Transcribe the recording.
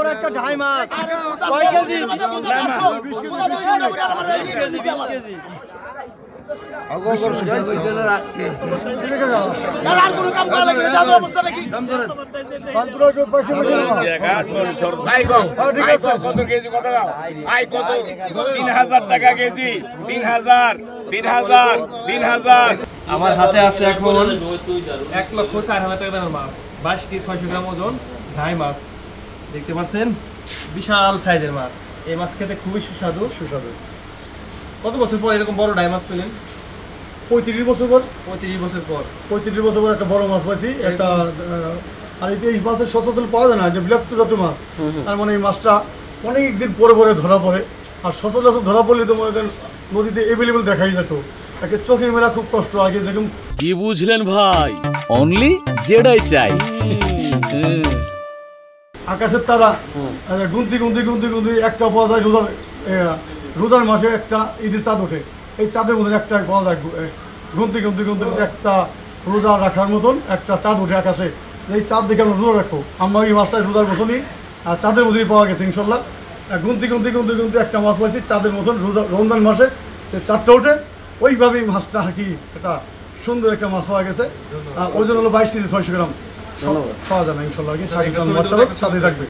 বড় একটা ঢাই মাছ কয় কেজি? 20 কেজি। রাখছে আর কোনো কাম করা লাগবে না অবস্থা নাকি দাম ধরেন কত কেজি কত আই কত 3000 টাকা কেজি 3000 আমার হাতে আছে এখন 1,04,000 টাকা দামের মাছ 22 কেজি 600 গ্রাম ওজন ঢাই মাছ দেখতে পাচ্ছেন বিশাল সাইজের মাছ। এই মাছ খেতে খুবই সুস্বাদু। কত বছর পর এরকম বড় ঢাই মাছ পেলেন? 35 বছর পর 35 বছর পর একটা বড় মাছ পাইছি একটা। আর এই মাছের সচরাচর পাওয়া যায় না, এটা বিলুপ্ত জাতীয় মাছ। তার মানে এই মাছটা অনেকদিন পরে ধরা পড়ে। আর সচরাচর ধরা পড়লে তো মনে করেন নদীতে অ্যাভেলেবেল দেখাই যেত, একে চোখে মেলা খুব কষ্ট। আগে দেখুন কি বুঝলেন ভাই, অনলি যেটাই চাই। আকাশের তারা গুনতি একটা পাওয়া যায় রোজার মাসে একটা ঈদের চাঁদ ওঠে, এই চাঁদের মতন একটা পাওয়া যায়। গুনতি একটা রোজা রাখার মতন একটা চাঁদ ওঠে আকাশে, এই চাঁদ দেখে আমরা রোজা রাখবো। আমরা এই মাছটা রোজার মতনই চাঁদের মতনই পাওয়া গেছে ইনশাল্লাহ। গুনতি একটা মাছ পাইছি চাঁদের মতন রমজান মাসে চাঁদটা ওঠে, ওইভাবেই মাছটা আর কি একটা সুন্দর একটা মাছ পাওয়া গেছে। ওজন হলো 22 কেজি 600 গ্রাম পাওয়া যায় না ইনশাল্লাহ। সাথে রাখবে।